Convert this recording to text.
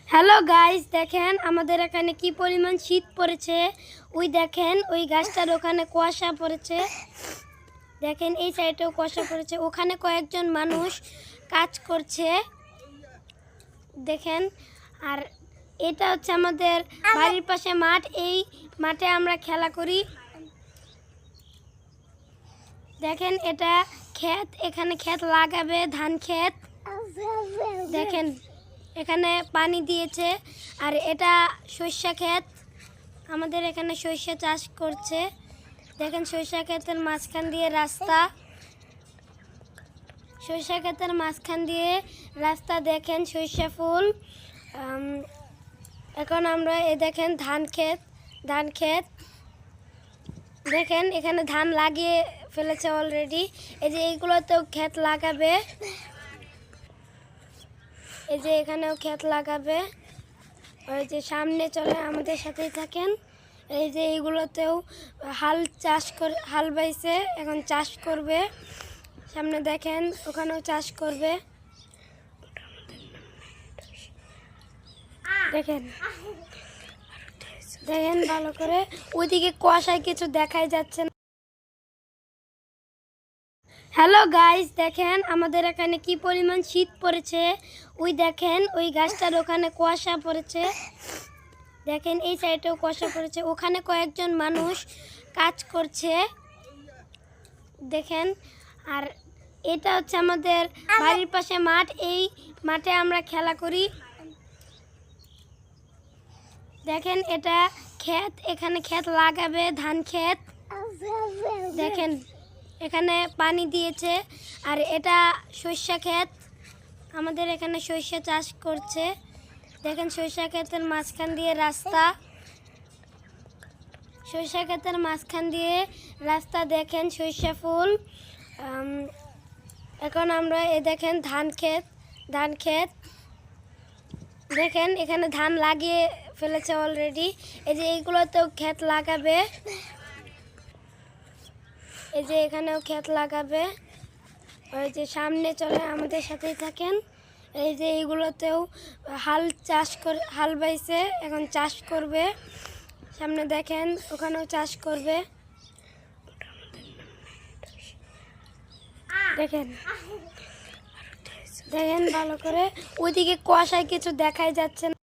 Hello guys, দেখেন আমাদের এখানে কি পরিমাণ শীত পড়েছে। ওই দেখেন ওই গাছটার ওখানে কুয়াশা পড়েছে। দেখেন এই সাইডেও কুয়াশা পড়েছে। ওখানে কয়েকজন মানুষ কাজ করছে দেখেন। আর এটা হচ্ছে আমাদের বাড়ির পাশে মাঠ। এই মাঠে আমরা খেলা করি। দেখেন এটা ক্ষেত, এখানে ক্ষেত লাগাবে, ধান ক্ষেত। দেখেন এখানে পানি দিয়েছে। আর এটা সরিষা ক্ষেত, আমাদের এখানে সরিষা চাষ করছে। দেখেন সরিষা ক্ষেতের মাঝখান দিয়ে রাস্তা, সরিষা ক্ষেতের মাঝখান দিয়ে রাস্তা। দেখেন সরিষা ফুল। এখন আমরা দেখেন ধান ক্ষেত, ধান ক্ষেত। দেখেন এখানে ধান লাগিয়ে ফেলেছে অলরেডি। এই যে এইগুলোতেও ক্ষেত লাগাবে, এই যে এখানেও ক্ষেত লাগাবে। ওই যে সামনে চলে, আমাদের সাথেই থাকেন। এই যে এইগুলোতেও হাল চাষ করে, হাল বাইছে, এখন চাষ করবে। সামনে দেখেন ওখানেও চাষ করবে। দেখেন দেখেন ভালো করে, ওইদিকে কুয়াশায় কিছু দেখাই যাচ্ছে না। হ্যালো গাইস, দেখেন আমাদের এখানে কি পরিমাণ শীত পড়েছে। ওই দেখেন ওই গাছটার ওখানে কুয়াশা পড়েছে। দেখেন এই সাইডেও কুয়াশা পড়েছে। ওখানে কয়েকজন মানুষ কাজ করছে দেখেন। আর এটা হচ্ছে আমাদের বাড়ির পাশে মাঠ। এই মাঠে আমরা খেলা করি। দেখেন এটা ক্ষেত, এখানে ক্ষেত লাগাবে, ধান ক্ষেত। দেখেন এখানে পানি দিয়েছে। আর এটা সরিষা ক্ষেত, আমাদের এখানে সরিষা চাষ করছে। দেখেন সরিষা ক্ষেতের মাঝখান দিয়ে রাস্তা, সরিষা ক্ষেতের মাঝখান দিয়ে রাস্তা। দেখেন সরিষা ফুল। এখন আমরা দেখেন ধান ক্ষেত, ধান ক্ষেত। দেখেন এখানে ধান লাগিয়ে ফেলেছে অলরেডি। এই যে এইগুলোতেও ক্ষেত লাগাবে, এই যে এখানেও ক্ষেত লাগাবে। ওই যে সামনে চলে, আমাদের সাথেই থাকেন। এই যে এইগুলোতেও হাল চাষ করে, হাল বাইছে, এখন চাষ করবে। সামনে দেখেন ওখানেও চাষ করবে। দেখেন দেখেন ভালো করে, ওইদিকে কুয়াশায় কিছু দেখাই যাচ্ছে না।